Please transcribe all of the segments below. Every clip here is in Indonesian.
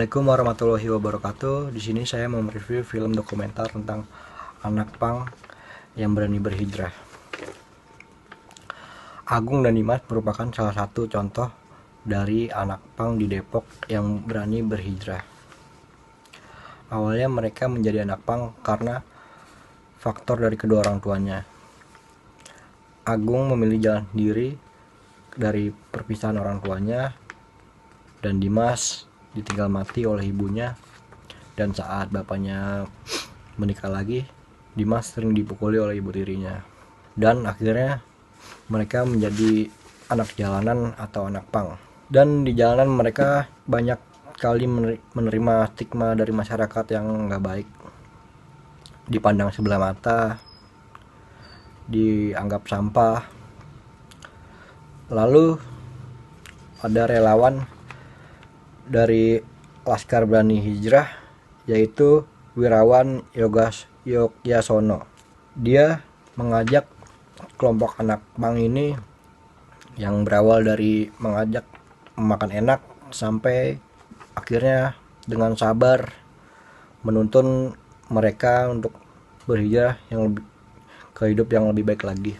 Assalamualaikum warahmatullahi wabarakatuh. Di sini saya mau mereview film dokumenter tentang anak pang yang berani berhijrah. Agung dan Dimas merupakan salah satu contoh dari anak pang di Depok yang berani berhijrah. Awalnya mereka menjadi anak pang karena faktor dari kedua orang tuanya. Agung memilih jalan sendiri dari perpisahan orang tuanya, dan Dimas ditinggal mati oleh ibunya. Dan saat bapaknya menikah lagi, Dimas sering dipukuli oleh ibu tirinya. Dan akhirnya mereka menjadi anak jalanan atau anak pang. Dan di jalanan mereka banyak kali menerima stigma dari masyarakat yang gak baik. Dipandang sebelah mata, dianggap sampah. Lalu ada relawan dari Laskar Berani Hijrah, yaitu Wirawan Yogyasono. Dia mengajak kelompok anak pang ini yang berawal dari mengajak makan enak sampai akhirnya dengan sabar menuntun mereka untuk berhijrah ke hidup yang lebih baik lagi.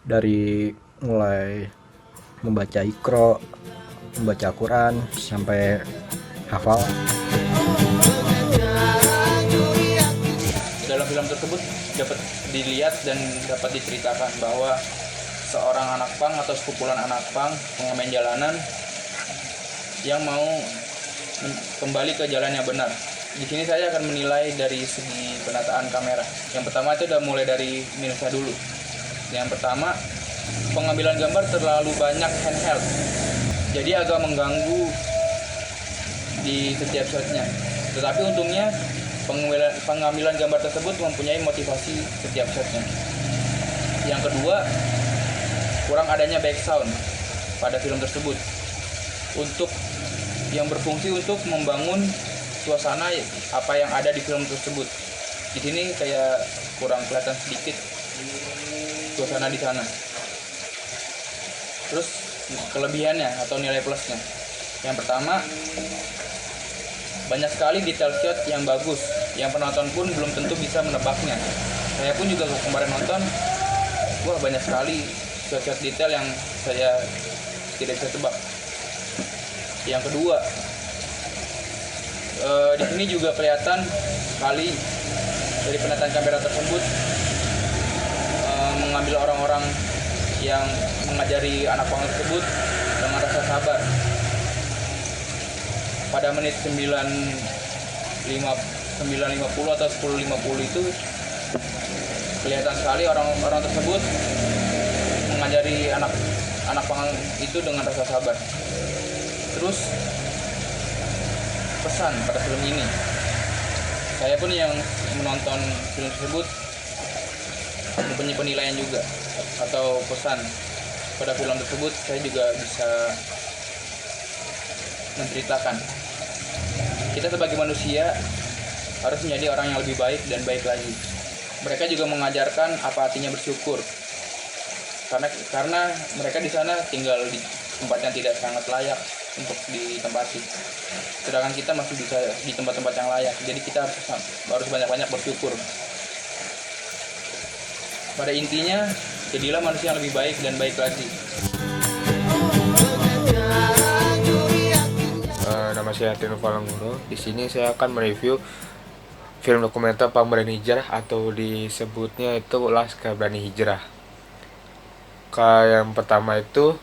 Dari mulai membaca Iqra, membaca Quran sampai hafal. Dalam film tersebut dapat dilihat dan dapat diceritakan bahwa seorang anak pang atau sekumpulan anak pang pengamen jalanan yang mau kembali ke jalan yang benar. Di sini saya akan menilai dari segi penataan kamera. Yang pertama itu udah mulai dari minusnya dulu. Yang pertama, pengambilan gambar terlalu banyak handheld, jadi agak mengganggu di setiap shotnya. Tetapi untungnya pengambilan gambar tersebut mempunyai motivasi setiap shotnya. Yang kedua, kurang adanya back sound pada film tersebut untuk yang berfungsi untuk membangun suasana apa yang ada di film tersebut. Di sini kayak kurang kelihatan sedikit suasana di sana. Terus kelebihannya atau nilai plusnya, yang pertama, banyak sekali detail shot yang bagus, yang penonton pun belum tentu bisa menebaknya. Saya pun juga kemarin nonton, wah banyak sekali shot-shot detail yang saya tidak bisa tebak. Yang kedua, di sini juga kelihatan sekali dari penataan kamera tersebut mengambil orang-orang yang mengajari anak pang tersebut dengan rasa sabar. Pada menit 9.50 atau 10.50 itu kelihatan sekali orang-orang tersebut mengajari anak pang itu dengan rasa sabar. Terus pesan pada film ini, saya pun yang menonton film tersebut mempunyai penilaian juga atau pesan pada film tersebut. Saya juga bisa menceritakan, kita sebagai manusia harus menjadi orang yang lebih baik dan baik lagi. Mereka juga mengajarkan apa artinya bersyukur, karena mereka di sana tinggal di tempat yang tidak sangat layak untuk ditempati, sedangkan kita masih bisa di tempat-tempat yang layak. Jadi kita harus banyak-banyak bersyukur. Pada intinya, jadilah manusia yang lebih baik dan baik lagi. Nama saya Tino Falangguro. Di sini saya akan mereview film dokumenter Pang Berani Hijrah, atau disebutnya itu Laskar Berani Hijrah. Yang pertama itu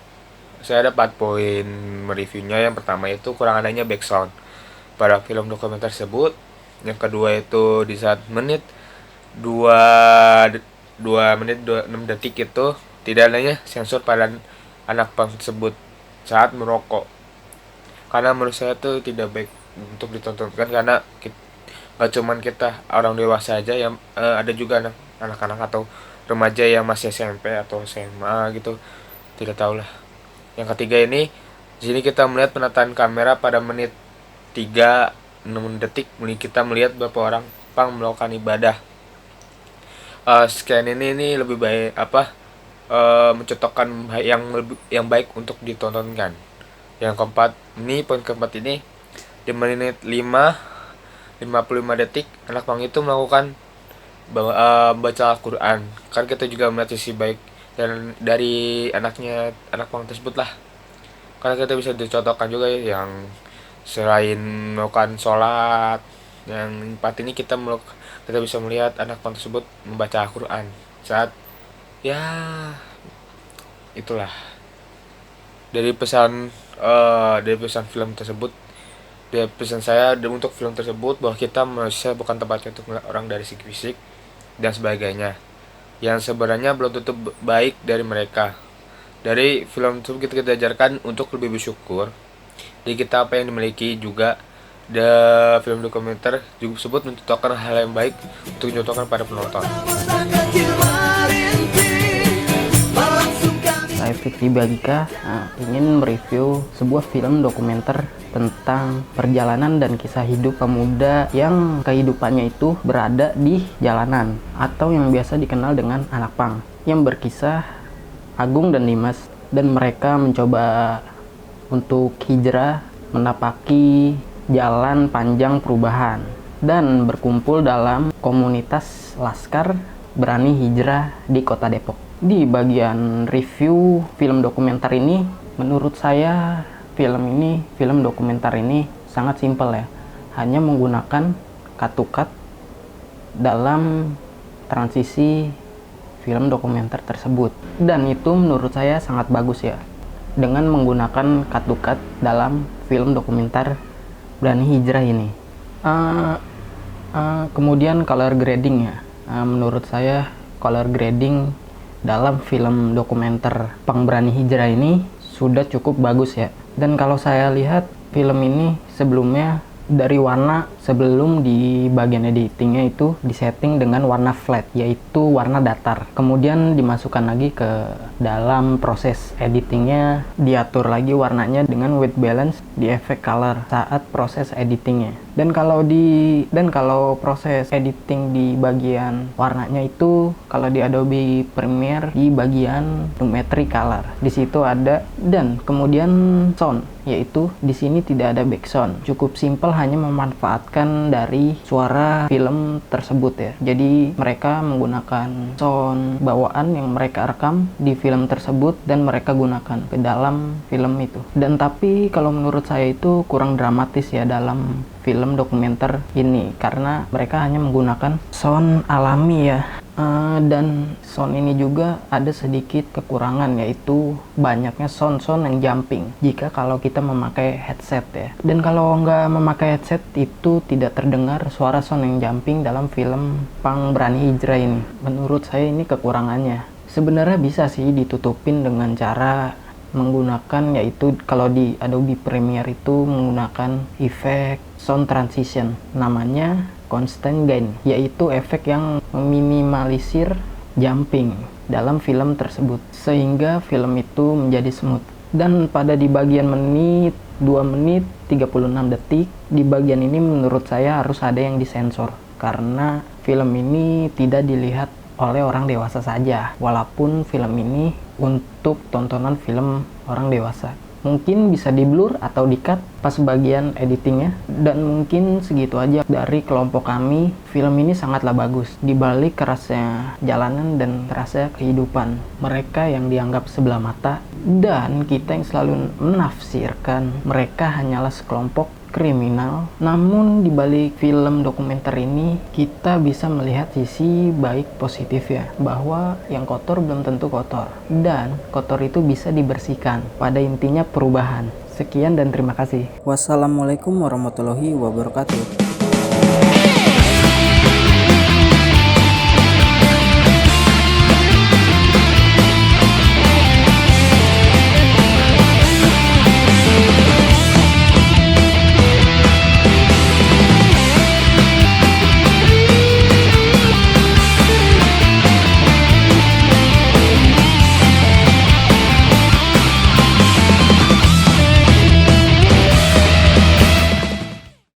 saya ada 4 poin mereviewnya. Yang pertama itu kurang adanya background pada film dokumenter tersebut. Yang kedua itu di saat menit 2 menit 26 detik itu tidak adanya sensor pada anak pang tersebut saat merokok. Karena menurut saya itu tidak baik untuk ditontonkan, karena gak cuman kita orang dewasa aja yang ada juga anak-anak atau remaja yang masih SMP atau SMA gitu, tidak tahu lah. Yang ketiga ini, di sini kita melihat penataan kamera pada menit 3:06 detik, kita melihat beberapa orang pang melakukan ibadah. Scan ini lebih baik mencontohkan yang baik untuk ditontonkan. Yang keempat, poin keempat ini di menit 55 detik anak pang itu melakukan baca Al-Quran. Kan kita juga melihat sisi baik dan dari anak pang tersebut lah, karena kita bisa dicontohkan juga ya, yang selain melakukan sholat yang empat ini kita bisa melihat anak pang tersebut membaca Al-Quran saat ya itulah dari pesan film tersebut. Dari pesan saya untuk film tersebut bahwa kita manusia bukan tempatnya untuk melihat orang dari segi fisik dan sebagainya yang sebenarnya belum tentu baik dari mereka. Dari film tersebut kita diajarkan untuk lebih bersyukur di kita apa yang dimiliki. Juga film dokumenter juga tersebut mencontohkan hal yang baik untuk dicontohkan pada penonton. Saya Fikri Bagika ingin mereview sebuah film dokumenter tentang perjalanan dan kisah hidup pemuda yang kehidupannya itu berada di jalanan atau yang biasa dikenal dengan anak pang, yang berkisah Agung dan Dimas, dan mereka mencoba untuk hijrah menapaki jalan panjang perubahan dan berkumpul dalam komunitas Laskar Berani Hijrah di Kota Depok. Di bagian review film dokumenter ini, menurut saya film dokumenter ini sangat simpel ya. Hanya menggunakan cut to cut dalam transisi film dokumenter tersebut. Dan itu menurut saya sangat bagus ya. Dengan menggunakan cut to cut dalam film dokumenter Berani Hijrah ini. Kemudian color grading ya. Menurut saya color grading dalam film dokumenter Pang Berani Hijrah ini sudah cukup bagus ya. Dan kalau saya lihat film ini sebelumnya dari warna, sebelum di bagian editingnya itu disetting dengan warna flat, yaitu warna datar. Kemudian dimasukkan lagi ke dalam proses editingnya, diatur lagi warnanya dengan white balance di efek color saat proses editingnya. Dan kalau proses editing di bagian warnanya itu, kalau di Adobe Premiere di bagian Lumetri Color, di situ ada. Dan kemudian sound, yaitu di sini tidak ada background, cukup simple, hanya memanfaatkan dari suara film tersebut ya. Jadi mereka menggunakan sound bawaan yang mereka rekam di film tersebut dan mereka gunakan ke dalam film itu. Dan tapi kalau menurut saya itu kurang dramatis ya dalam film dokumenter ini, karena mereka hanya menggunakan sound alami ya. Dan sound ini juga ada sedikit kekurangan, yaitu banyaknya sound-sound yang jumping jika kalau kita memakai headset ya. Dan kalau nggak memakai headset itu tidak terdengar suara sound yang jumping dalam film Pang Berani Hijrah ini. Menurut saya ini kekurangannya. Sebenarnya bisa sih ditutupin dengan cara menggunakan, yaitu kalau di Adobe Premiere itu menggunakan efek sound transition, namanya constant gain, yaitu efek yang meminimalisir jumping dalam film tersebut sehingga film itu menjadi smooth. Dan pada di bagian menit 2 menit 36 detik, di bagian ini menurut saya harus ada yang disensor, karena film ini tidak dilihat oleh orang dewasa saja, walaupun film ini untuk tontonan film orang dewasa. Mungkin bisa di blur atau di cut pas bagian editingnya. Dan mungkin segitu aja dari kelompok kami. Film ini sangatlah bagus, dibalik kerasnya jalanan dan kerasnya kehidupan mereka yang dianggap sebelah mata, dan kita yang selalu menafsirkan mereka hanyalah sekelompok kriminal. Namun di balik film dokumenter ini kita bisa melihat sisi baik positif ya, bahwa yang kotor belum tentu kotor dan kotor itu bisa dibersihkan. Pada intinya perubahan. Sekian dan terima kasih. Wassalamualaikum warahmatullahi wabarakatuh.